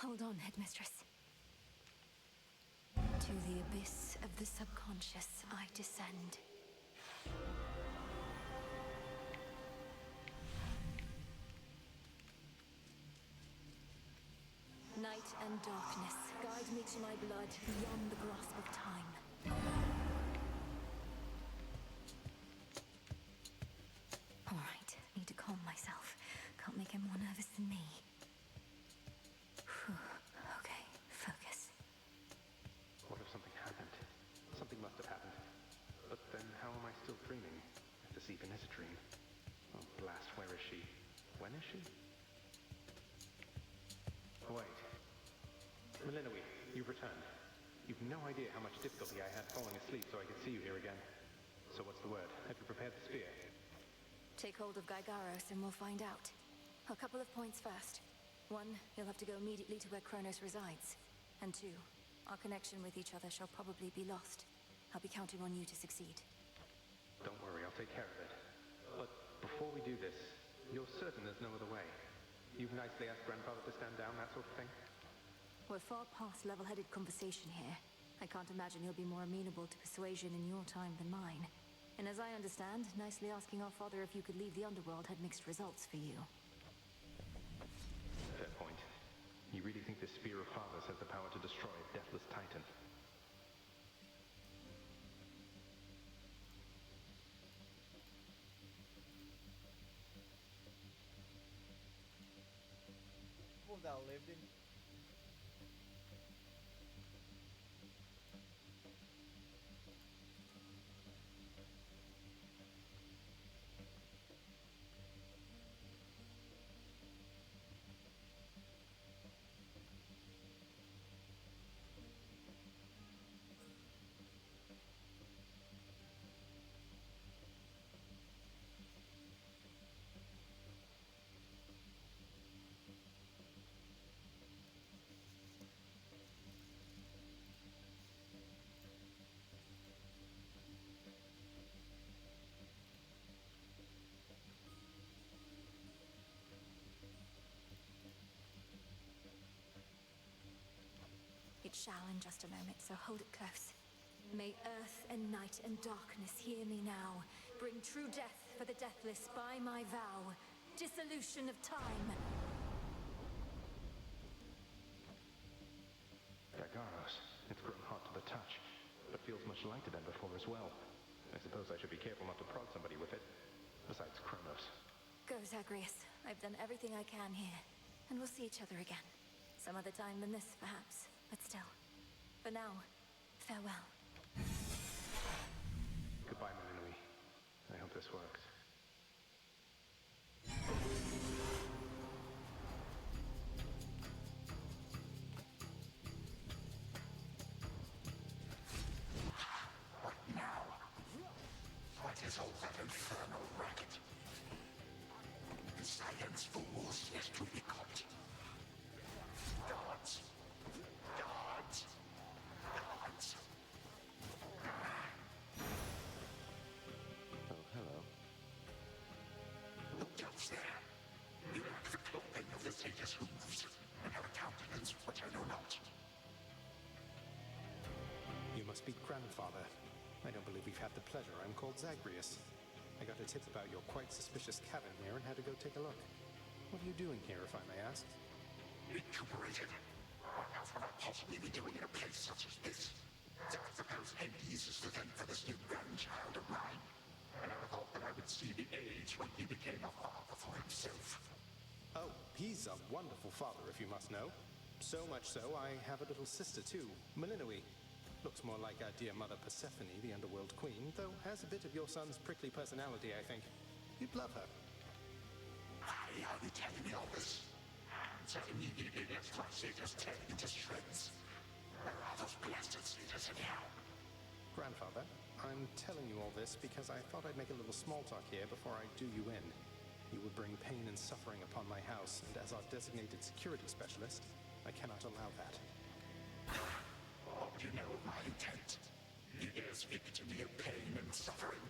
Hold on, Headmistress. To the abyss of the subconscious I descend. Night and darkness, guide me to my blood beyond the grasp of time. All right, need to calm myself. Can't make him more nervous than me. Whew. Okay, focus. What if something happened? Something must have happened. But then how am I still dreaming? If this even is a dream. Oh, blast, where is she? When is she? Oh, wait. Melinoe, you've returned. You've no idea how much difficulty I had falling asleep so I could see you here again. So what's the word? Have you prepared the spear? Take hold of Gygaros and we'll find out. A couple of points first. One, you'll have to go immediately to where Kronos resides. And two, our connection with each other shall probably be lost. I'll be counting on you to succeed. Don't worry, I'll take care of it. But before we do this, you're certain there's no other way? You've nicely asked Grandfather to stand down, that sort of thing? We're far past level-headed conversation here. I can't imagine he'll be more amenable to persuasion in your time than mine. And as I understand, nicely asking our father if you could leave the underworld had mixed results for you. Fair point. You really think this Spear of Fathers has the power to destroy a deathless titan? World that I lived in. It shall in just a moment, so hold it close. May earth and night and darkness hear me now. Bring true death for the deathless by my vow. Dissolution of time. Gygaros. It's grown hot to the touch, but feels much lighter than before as well. I suppose I should be careful not to prod somebody with it. Besides Kronos. Go, Zagreus. I've done everything I can here. And we'll see each other again. Some other time than this, perhaps. But still. For now, farewell. Goodbye, Melinoe. I hope this works. What now? What is all that infernal racket? Silence fools yet to be caught. Guards! Guards! Guards! Oh, hello. Look else there. You lack the clothing of the satyrs hooves, and have a countenance which I know not. You must be Grandfather. I don't believe we've had the pleasure. I'm called Zagreus. I got a tip about your quite suspicious cabin here and had to go take a look. What are you doing here, if I may ask? Recuperated. What else would I possibly be doing in a place such as this? I suppose Hades is to thank for this new grandchild of mine. And I thought that I would see the age when he became a father for himself. Oh, he's a wonderful father, if you must know. So much so, I have a little sister too, Melinoe. Looks more like our dear mother Persephone, the underworld queen, though has a bit of your son's prickly personality, I think. You'd love her. Why are you telling me all this? So immediately lets my satyrs tear into shreds. Where are those blasted satyrs anyhow? Grandfather, I'm telling you all this because I thought I'd make a little small talk here before I do you in. You would bring pain and suffering upon my house, and as our designated security specialist, I cannot allow that. What do you know of my intent? You dare speak to me of pain and suffering?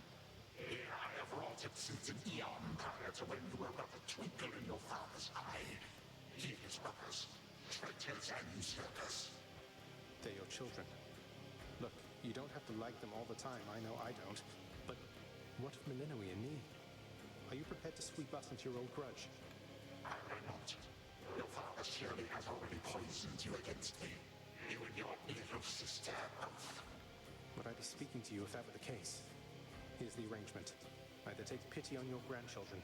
Here I have wrought it since an eon prior to when you were but a twinkle in your father's eye. He and his brothers, traitors and usurpers. They're your children. Look, you don't have to like them all the time, I know I don't. But what of Melinoi and me? Are you prepared to sweep us into your old grudge? I will not. Your father surely has already poisoned you against me. You and your little sister both. Would I be speaking to you if that were the case? Here's the arrangement. Either take pity on your grandchildren,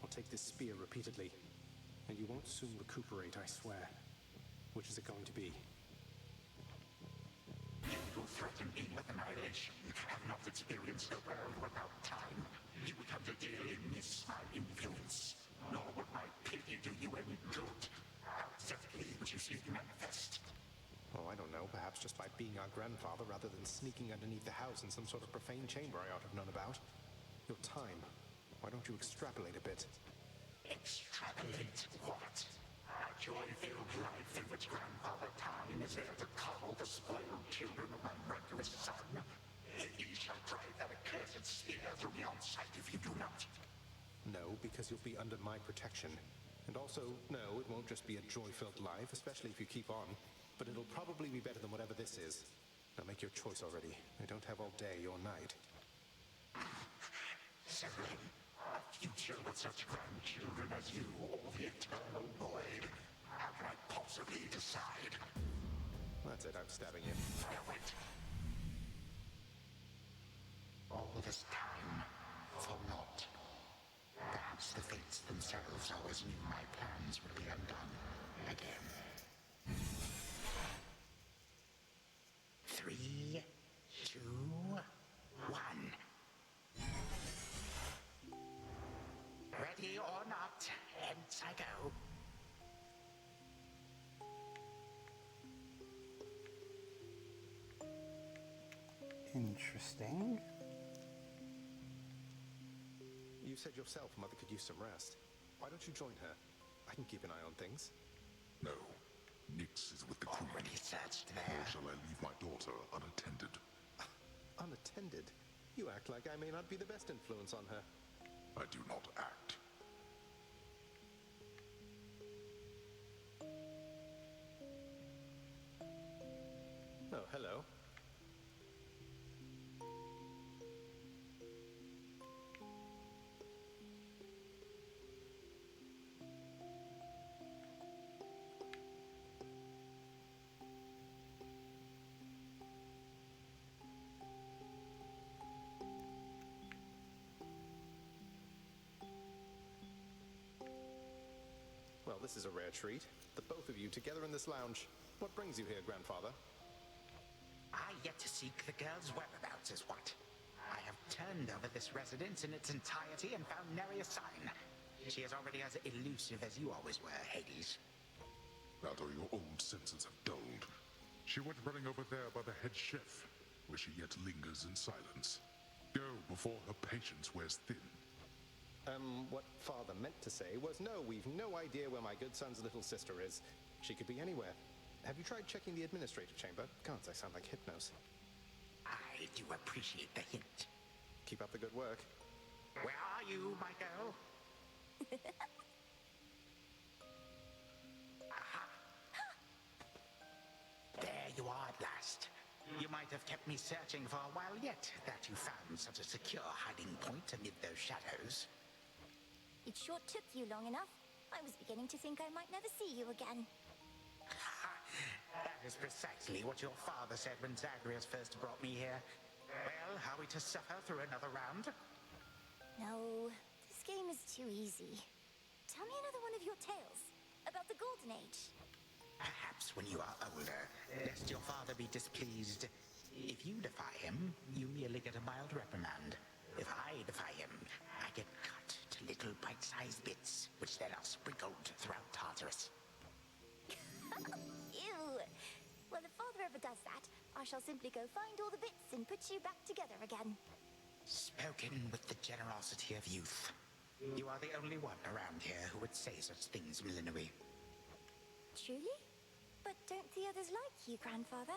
or take this spear repeatedly. And you won't soon recuperate, I swear. Which is it going to be? You who threaten me with annihilation have not experienced the world without time. You would have to dearly miss my influence. Nor would my pity do you any good. How exactly would you see it manifest? Oh, I don't know. Perhaps just by being our grandfather rather than sneaking underneath the house in some sort of profane chamber I ought to have known about. Your time. Why don't you extrapolate a bit? Extrapolate what? A joy-filled life in which Grandfather Time is there to coddle the spoiled children of my murderous son? He shall drive that accursed spear through me on sight if you do not. No, because you'll be under my protection. And also, no, it won't just be a joy-filled life, especially if you keep on. But it'll probably be better than whatever this is. Now make your choice already. I don't have all day or night. Severin, a future with such grandchildren as you, or the eternal void. How can I possibly decide? That's it, I'm stabbing you. Now wait. All this time, for naught. Perhaps the fates themselves always knew my plans would be undone again. 3, 2, 1. Ready or not, hence I go. Interesting. You said yourself Mother could use some rest. Why don't you join her? I can keep an eye on things. No. Nyx is with the crew. Already searched there. Or shall I leave my daughter unattended? Unattended? You act like I may not be the best influence on her. I do not act. Oh, hello. Well, this is a rare treat. The both of you together in this lounge. What brings you here, Grandfather? I yet to seek the girl's whereabouts is what. I have turned over this residence in its entirety and found nary a sign. She is already as elusive as you always were, Hades. That or your old senses have dulled. She went running over there by the head chef, where she yet lingers in silence. Go before her patience wears thin. What Father meant to say was, no, we've no idea where my good son's little sister is. She could be anywhere. Have you tried checking the administrator chamber? Gods, I sound like Hypnos. I do appreciate the hint. Keep up the good work. Where are you, my girl? Aha. There you are at last. You might have kept me searching for a while yet, that you found such a secure hiding point amid those shadows. It sure took you long enough. I was beginning to think I might never see you again. That is precisely what your father said when Zagreus first brought me here. Well, are we to suffer through another round? No, this game is too easy. Tell me another one of your tales about the Golden Age. Perhaps when you are older, lest your father be displeased. If you defy him, you merely get a mild reprimand. If I defy him, I get cut to little bite-sized bits, which then are sprinkled throughout Tartarus. Ew! Well, if Father ever does that, I shall simply go find all the bits and put you back together again. Spoken with the generosity of youth. You are the only one around here who would say such things, Melinoi. Truly? But don't the others like you, Grandfather?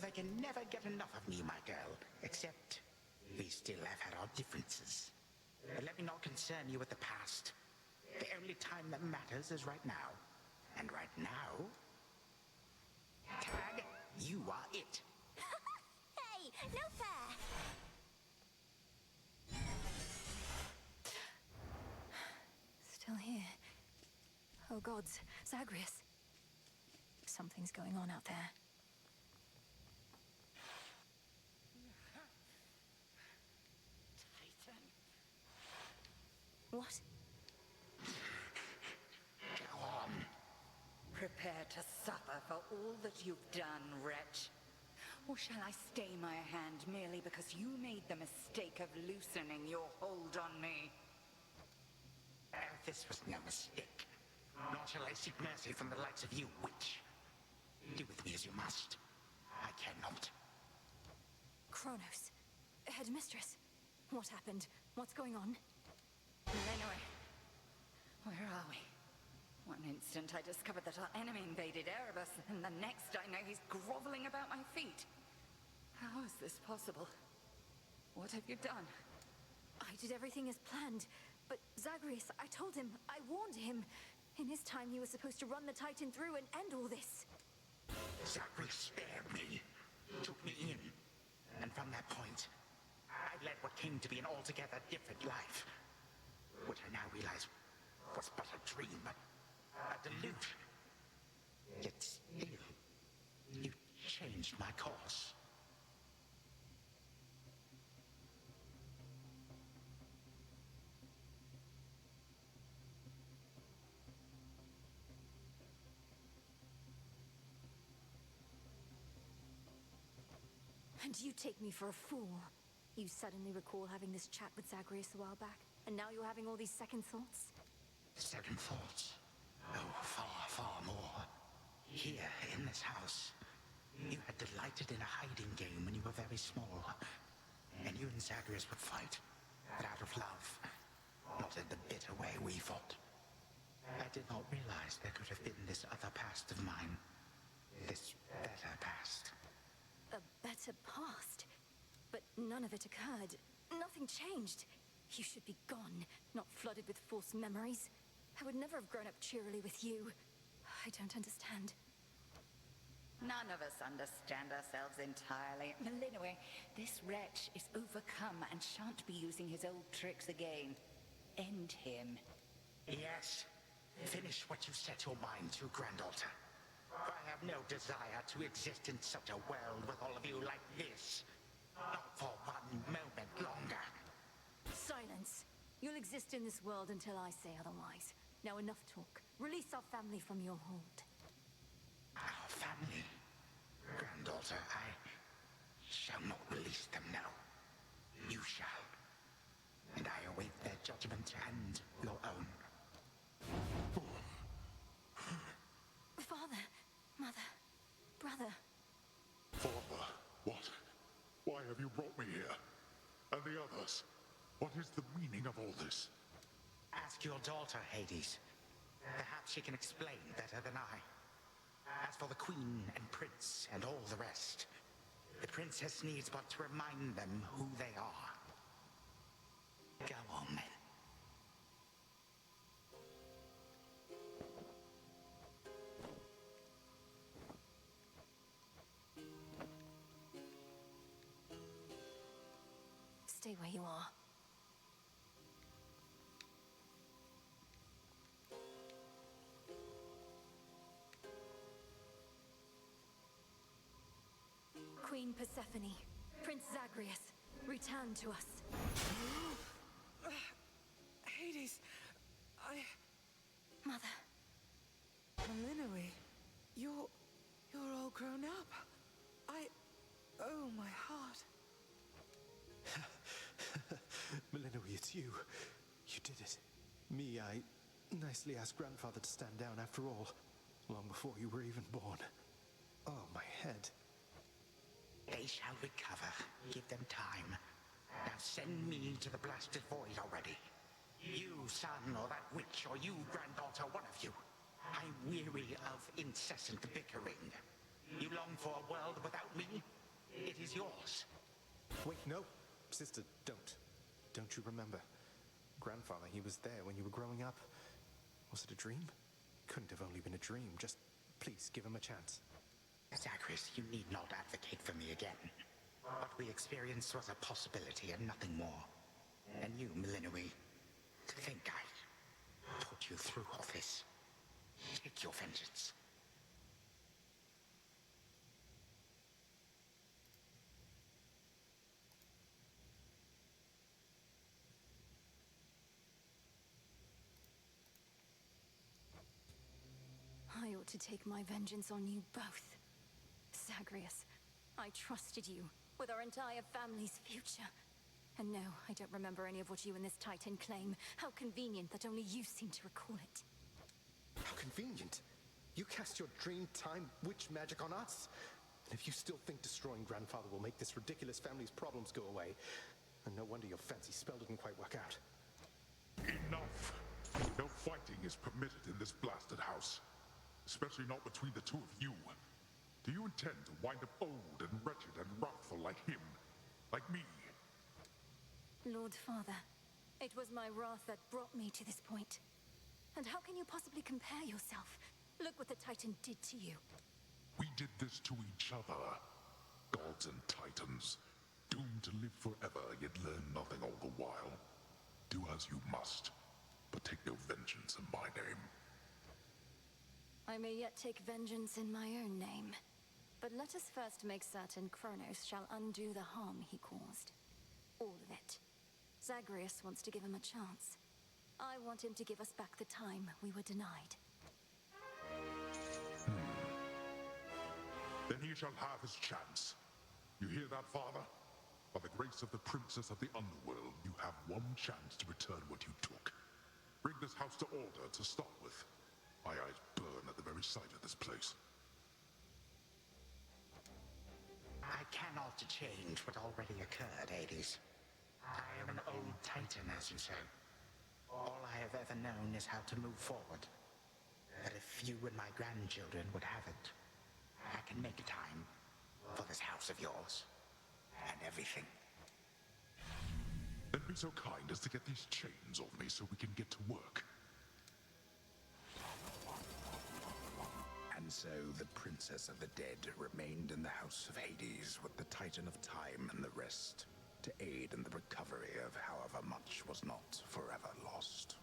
they can never get enough of me, my girl. Except, we still have had our differences. But let me not concern you with the past. The only time that matters is right now. And right now... Tag, you are it. Hey, no fair! Still here. Oh gods, Zagreus. Something's going on out there. Titan. What? Go on. Prepare to suffer for all that you've done, wretch. Or shall I stay my hand merely because you made the mistake of loosening your hold on me? This was no mistake. Nor shall I seek mercy from the likes of you, witch. Do with me as you must. I cannot. Kronos. Headmistress. What happened? What's going on? Anyway, where are we? One instant I discovered that our enemy invaded Erebus, and the next I know he's groveling about my feet. How is this possible? What have you done? I did everything as planned, but Zagreus, I told him, I warned him. In his time, he was supposed to run the Titan through and end all this. Zagreus spared me, took me in, and from that point, I led what came to be an altogether different life, which I now realize was but a dream, a delusion. Yet still, you changed my course. And you take me for a fool. You suddenly recall having this chat with Zagreus a while back, and now you're having all these second thoughts? Second thoughts? Oh, far, far more. Here, in this house, you had delighted in a hiding game when you were very small. And you and Zagreus would fight, but out of love, not in the bitter way we fought. I did not realize there could have been this other past of mine. This better past. A better past? But none of it occurred. Nothing changed. You should be gone, not flooded with false memories. I would never have grown up cheerily with you. I don't understand. None of us understand ourselves entirely. Malinois, this wretch is overcome and shan't be using his old tricks again. End him. Yes. Finish what you set your mind to, Granddaughter. I have no desire to exist in such a world with all of you like this. Not for 1 moment longer. Silence. You'll exist in this world until I say otherwise. Now enough talk. Release our family from your hold. Our family? Granddaughter, I shall not release them now. You shall. And I await their judgment and your own. Father, mother, brother. Father, what? Why have you brought me here? And the others? What is the meaning of all this? Ask your daughter, Hades. Perhaps she can explain better than I. As for the Queen and Prince and all the rest, the Princess needs but to remind them who they are. Go on, then. Stay where you are. Queen Persephone, Prince Zagreus, return to us. Hades, Mother, Malinois, you're all grown up. Oh, my heart. Malinois, it's you. You did it. Me, I nicely asked Grandfather to stand down after all, long before you were even born. Oh, my head. They shall recover. Give them time. Now send me to the blasted void already. You, son, or that witch, or you, granddaughter, one of you. I'm weary of incessant bickering. You long for a world without me? It is yours. Wait, no. Sister, don't. Don't you remember? Grandfather, he was there when you were growing up. Was it a dream? Couldn't have only been a dream. Just please give him a chance. Zagreus, you need not advocate for me again. What we experienced was a possibility and nothing more. And you, Melinoe, to think I put you through all this. Take your vengeance. I ought to take my vengeance on you both. Zagreus, I trusted you with our entire family's future. And no, I don't remember any of what you and this Titan claim. How convenient that only you seem to recall it. How convenient. You cast your dream time witch magic on us. And if you still think destroying Grandfather will make this ridiculous family's problems go away, then no wonder your fancy spell didn't quite work out. Enough! No fighting is permitted in this blasted house. Especially not between the two of you. Do you intend to wind up old and wretched and wrathful like him? Like me? Lord Father, it was my wrath that brought me to this point. And how can you possibly compare yourself? Look what the Titan did to you. We did this to each other. Gods and Titans. Doomed to live forever, yet learn nothing all the while. Do as you must, but take no vengeance in my name. I may yet take vengeance in my own name. But let us first make certain Kronos shall undo the harm he caused. All of it. Zagreus wants to give him a chance. I want him to give us back the time we were denied. Then he shall have his chance. You hear that, Father? By the grace of the Princess of the Underworld, you have one chance to return what you took. Bring this house to order to start with. My eyes burn at the very sight of this place. I cannot change what already occurred, Hades. I am an old Titan, as you say. All I have ever known is how to move forward. But if you and my grandchildren would have it, I can make time for this house of yours. And everything. Then be so kind as to get these chains off me so we can get to work. And so the Princess of the Dead remained in the House of Hades with the Titan of Time and the rest, to aid in the recovery of however much was not forever lost.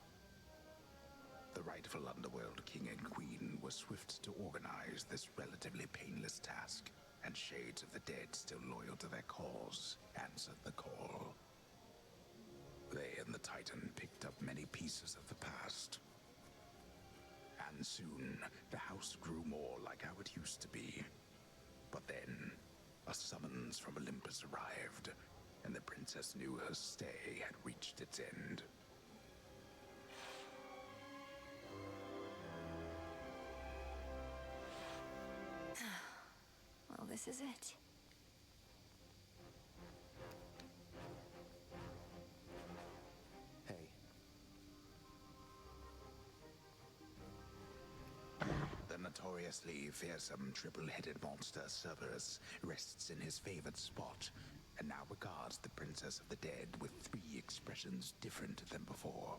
The rightful Underworld King and Queen were swift to organize this relatively painless task, and Shades of the Dead, still loyal to their cause, answered the call. They and the Titan picked up many pieces of the past. And soon, the house grew more like how it used to be. But then, a summons from Olympus arrived, and the princess knew her stay had reached its end. Well, this is it. Hey. The notoriously fearsome triple-headed monster Cerberus rests in his favored spot, and now regards the Princess of the Dead with 3 expressions different than before.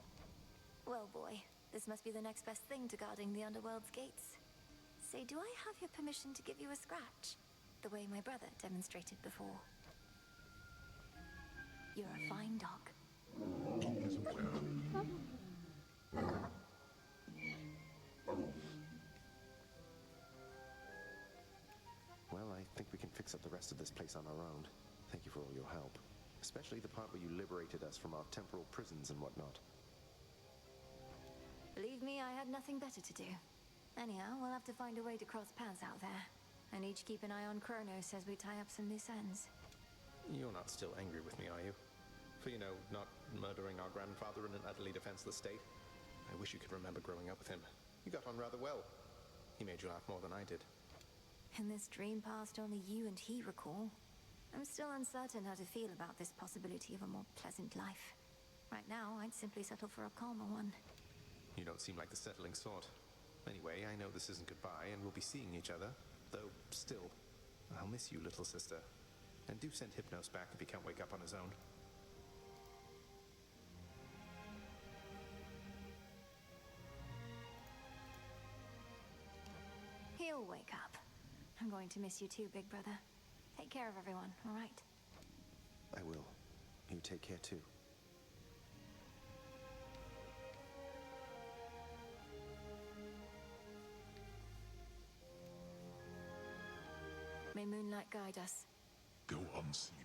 Well, boy, this must be the next best thing to guarding the Underworld's gates. Say, do I have your permission to give you a scratch? The way my brother demonstrated before. You're a fine dog. He is aware. Well, I think we can fix up the rest of this place on our own. Thank you for all your help. Especially the part where you liberated us from our temporal prisons and whatnot. Believe me, I had nothing better to do. Anyhow, we'll have to find a way to cross paths out there. And each keep an eye on Kronos as we tie up some loose ends. You're not still angry with me, are you? For, not murdering our grandfather in an utterly defenseless state? I wish you could remember growing up with him. You got on rather well. He made you laugh more than I did. In this dream past only you and he recall, I'm still uncertain how to feel about this possibility of a more pleasant life. Right now, I'd simply settle for a calmer one. You don't seem like the settling sort. Anyway, I know this isn't goodbye, and we'll be seeing each other. Though, still, I'll miss you, little sister. And do send Hypnos back if he can't wake up on his own. He'll wake up. I'm going to miss you too, big brother. Take care of everyone, all right? I will. You take care too. May moonlight guide us. Go unseen.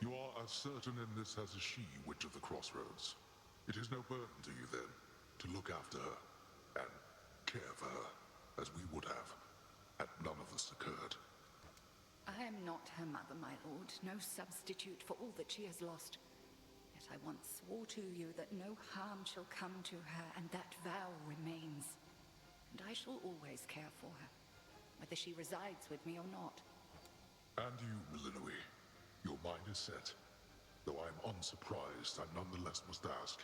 You are as certain in this as is she, Witch of the Crossroads. It is no burden to you, then, to look after her and care for her, as we would have, had none of this occurred. I am not her mother, my lord, no substitute for all that she has lost. Yet I once swore to you that no harm shall come to her, and that vow remains. And I shall always care for her, whether she resides with me or not. And you, Melinoe, your mind is set. Though I am unsurprised, I nonetheless must ask,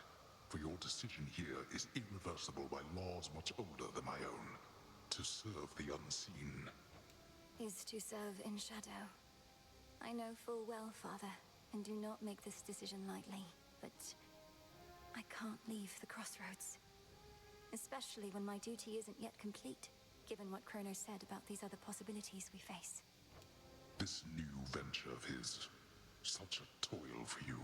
for your decision here is irreversible by laws much older than my own. To serve the unseen. Is to serve in shadow. I know full well, Father, and do not make this decision lightly, but I can't leave the Crossroads. Especially when my duty isn't yet complete, given what Kronos said about these other possibilities we face. This new venture of his, such a toil for you.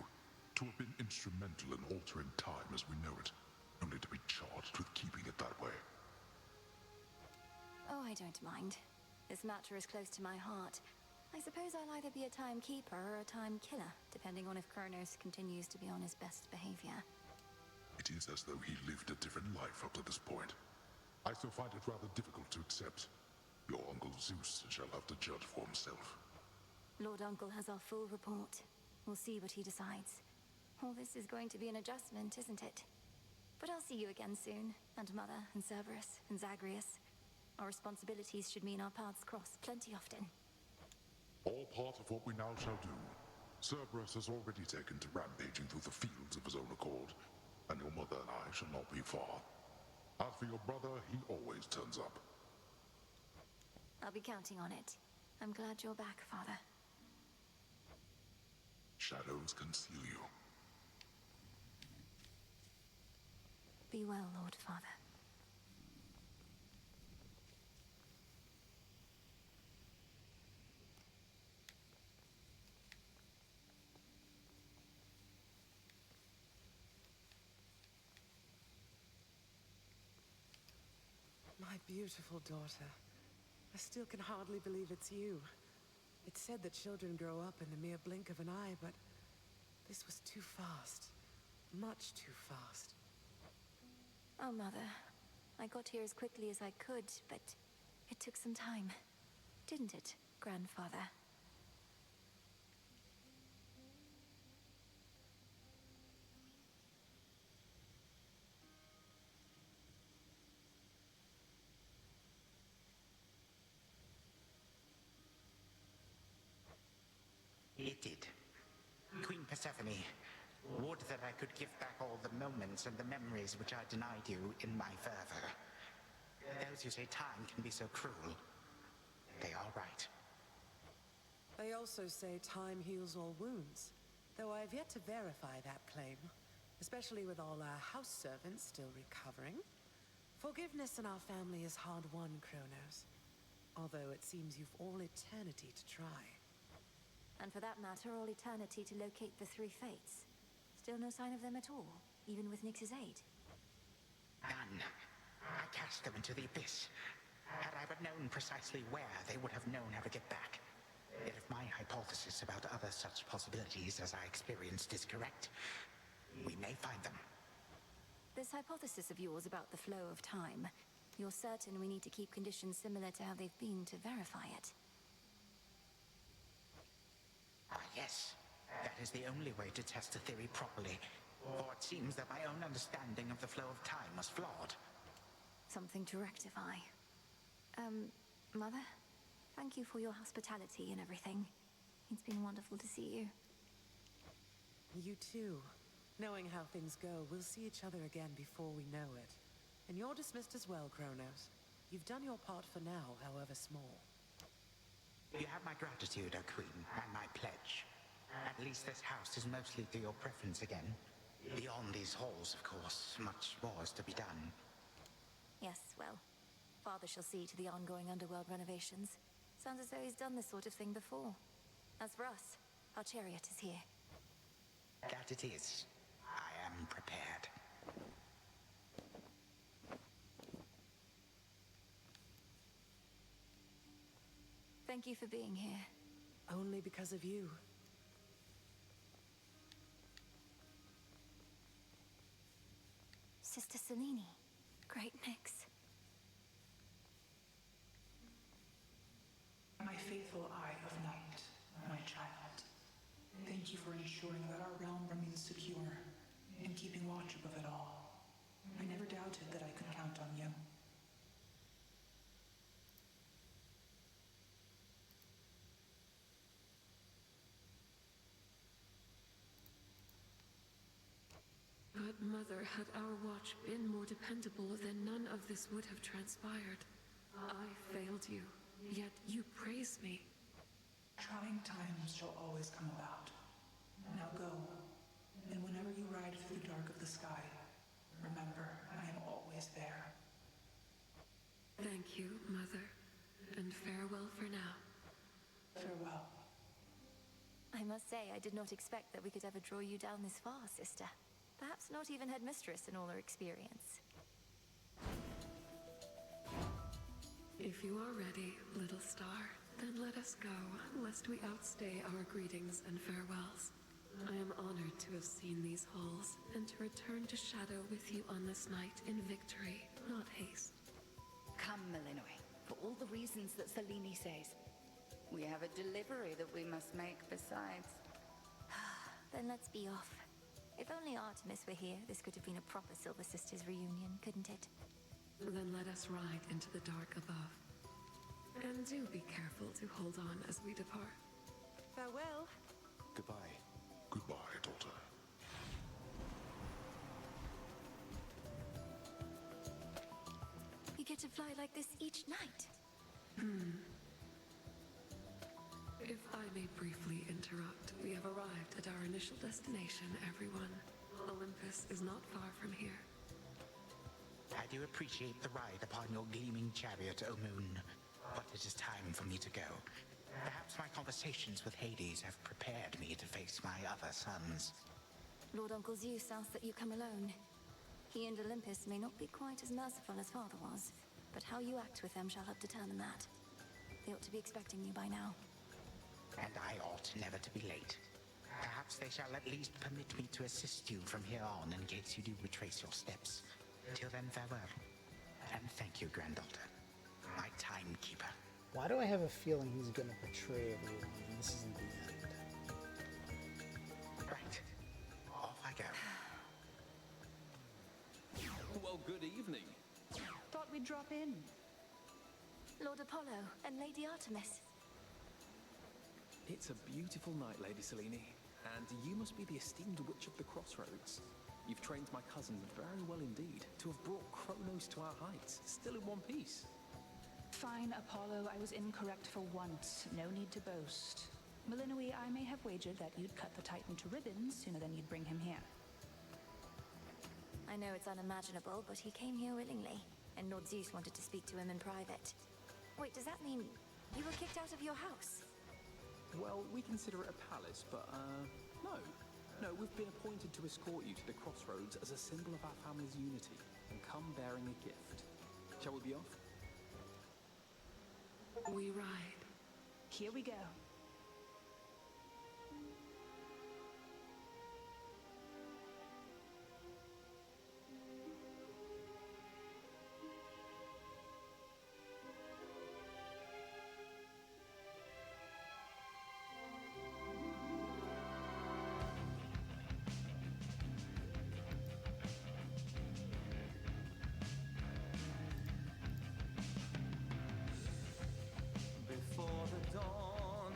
To have been instrumental in altering time as we know it, only to be charged with keeping it that way. Oh, I don't mind. This matter is close to my heart. I suppose I'll either be a timekeeper or a time killer, depending on if Kronos continues to be on his best behavior. It is as though he lived a different life up to this point. I still find it rather difficult to accept. Your Uncle Zeus shall have to judge for himself. Lord Uncle has our full report. We'll see what he decides. All this is going to be an adjustment, isn't it? But I'll see you again soon, and Mother, and Cerberus, and Zagreus. Our responsibilities should mean our paths cross plenty often. All part of what we now shall do. Cerberus has already taken to rampaging through the fields of his own accord, and your mother and I shall not be far. As for your brother, he always turns up. I'll be counting on it. I'm glad you're back, Father. Shadows conceal you. Be well, Lord Father. My beautiful daughter. I still can hardly believe it's you. It's said that children grow up in the mere blink of an eye, but this was too fast. Much too fast. Oh, Mother. I got here as quickly as I could, but it took some time. Didn't it, Grandfather? It did. Queen Persephone, would that I could give back all the moments and the memories which I denied you in my fervor. Those who say time can be so cruel, they are right. They also say time heals all wounds, though I've yet to verify that claim, especially with all our house servants still recovering. Forgiveness in our family is hard-won, Kronos, although it seems you've all eternity to try. And for that matter, all eternity to locate the three fates. Still no sign of them at all, even with Nyx's aid. None. I cast them into the abyss. Had I but known precisely where, they would have known how to get back. Yet if my hypothesis about other such possibilities as I experienced is correct, we may find them. This hypothesis of yours about the flow of time, you're certain we need to keep conditions similar to how they've been to verify it? Ah, yes. That is the only way to test the theory properly. For it seems that my own understanding of the flow of time was flawed. Something to rectify. Mother? Thank you for your hospitality and everything. It's been wonderful to see you. You too. Knowing how things go, we'll see each other again before we know it. And you're dismissed as well, Kronos. You've done your part for now, however small. You have my gratitude, O Queen, and my pledge. At least this house is mostly to your preference again. Beyond these halls, of course, much more is to be done. Yes, well, Father shall see to the ongoing underworld renovations. Sounds as though he's done this sort of thing before. As for us, our chariot is here. That it is. I am prepared. Thank you for being here. Only because of you. Sister Selene. Great mix. My faithful Eye of Night, my child. Thank you for ensuring that our realm remains secure and keeping watch above it all. I never doubted that I could count on you. But Mother, had our watch been more dependable, then none of this would have transpired. I failed you, yet you praise me. Trying times shall always come about. Now go, and whenever you ride through the dark of the sky, remember, I am always there. Thank you, Mother, and farewell for now. Farewell. I must say, I did not expect that we could ever draw you down this far, sister. Perhaps not even Headmistress in all her experience. If you are ready, little star, then let us go, lest we outstay our greetings and farewells. I am honored to have seen these halls, and to return to Shadow with you on this night in victory, not haste. Come, Malinois, for all the reasons that Selene says. We have a delivery that we must make besides. Then let's be off. If only Artemis were here, this could have been a proper Silver Sisters reunion, couldn't it? Then let us ride into the dark above. And do be careful to hold on as we depart. Farewell. Goodbye. Goodbye, daughter. You get to fly like this each night. If I may briefly interrupt, we have arrived at our initial destination, everyone. Olympus is not far from here. I do appreciate the ride upon your gleaming chariot, O Moon. But it is time for me to go. Perhaps my conversations with Hades have prepared me to face my other sons. Lord Uncle Zeus asks that you come alone. He and Olympus may not be quite as merciful as Father was, but how you act with them shall help determine that. They ought to be expecting you by now. And I ought never to be late. Perhaps they shall at least permit me to assist you from here on in case you do retrace your steps. Till then, farewell. And thank you, granddaughter. My timekeeper. Why do I have a feeling he's gonna betray everyone and this isn't the end? Right. Off I go. Well, good evening. Thought we'd drop in. Lord Apollo and Lady Artemis. It's a beautiful night, Lady Selene, and you must be the esteemed Witch of the Crossroads. You've trained my cousin very well indeed to have brought Kronos to our heights, still in one piece. Fine, Apollo, I was incorrect for once. No need to boast. Malinois, I may have wagered that you'd cut the Titan to ribbons sooner than you'd bring him here. I know it's unimaginable, but he came here willingly, and Lord Zeus wanted to speak to him in private. Wait, does that mean you were kicked out of your house? Well, we consider it a palace, but, no. No, we've been appointed to escort you to the Crossroads as a symbol of our family's unity, and come bearing a gift. Shall we be off? We ride. Here we go. Before the dawn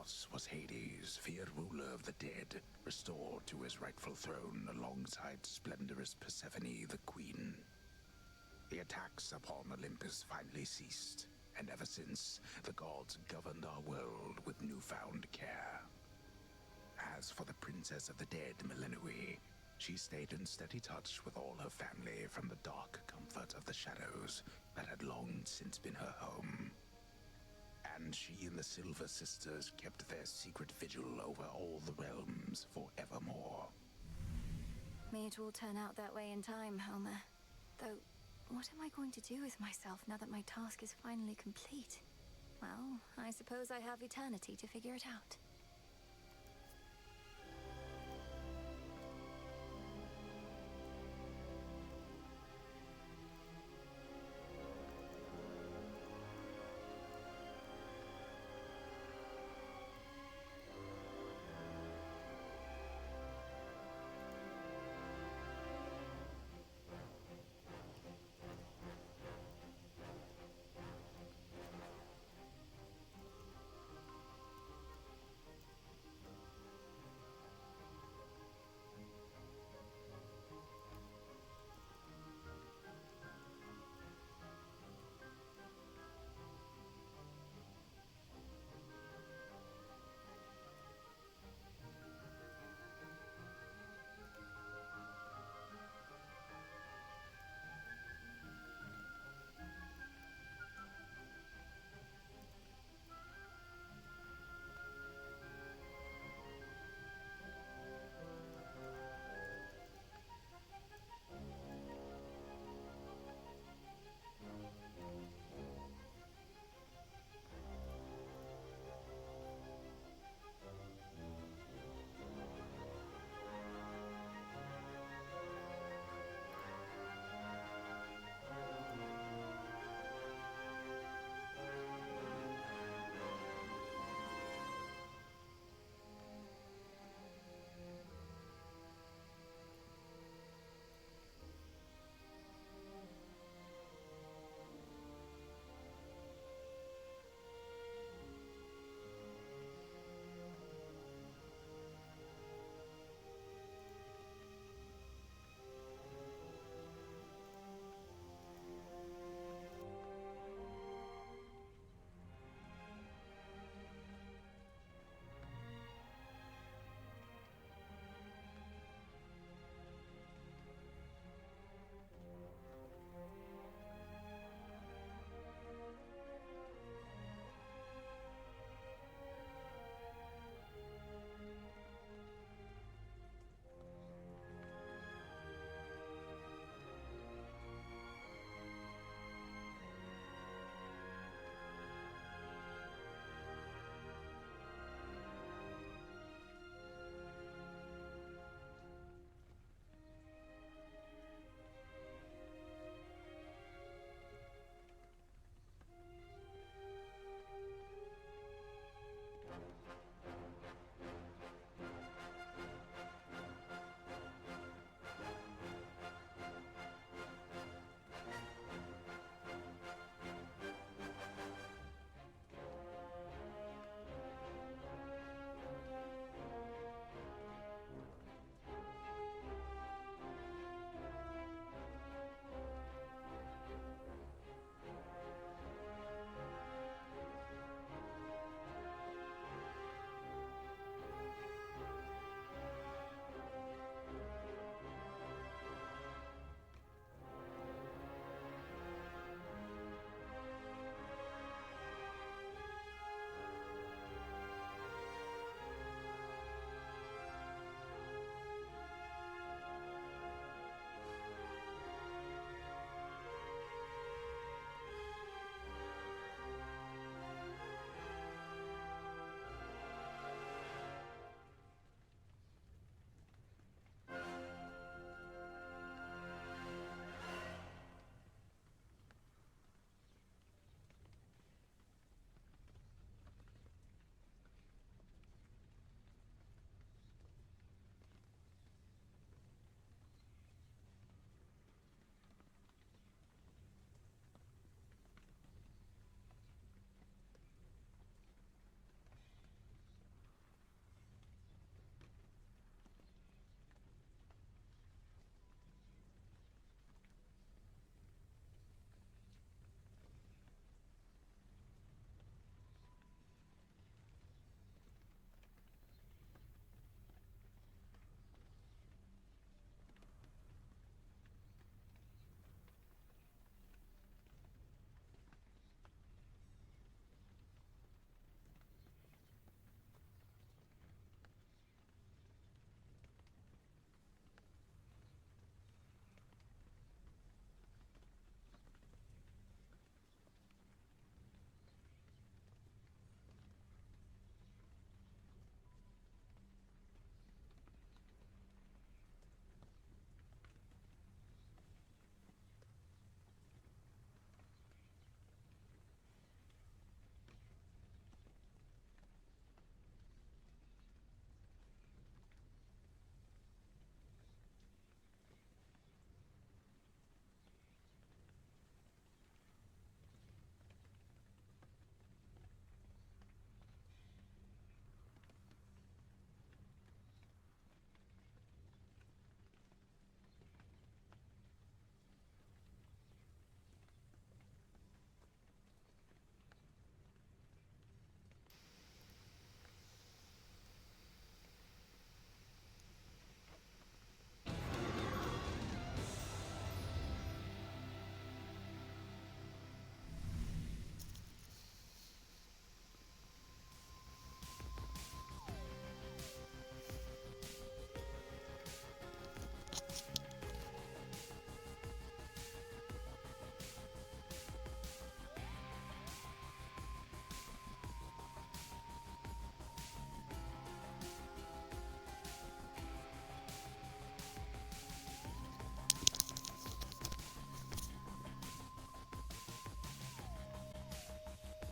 Thus was Hades, feared ruler of the dead, restored to his rightful throne alongside splendorous Persephone, the queen. The attacks upon Olympus finally ceased, and ever since, the gods governed our world with newfound care. As for the princess of the dead, Melinoi, she stayed in steady touch with all her family from the dark comfort of the shadows that had long since been her home. And she and the Silver Sisters kept their secret vigil over all the realms forevermore. May it all turn out that way in time, Homer. Though, what am I going to do with myself now that my task is finally complete? Well, I suppose I have eternity to figure it out.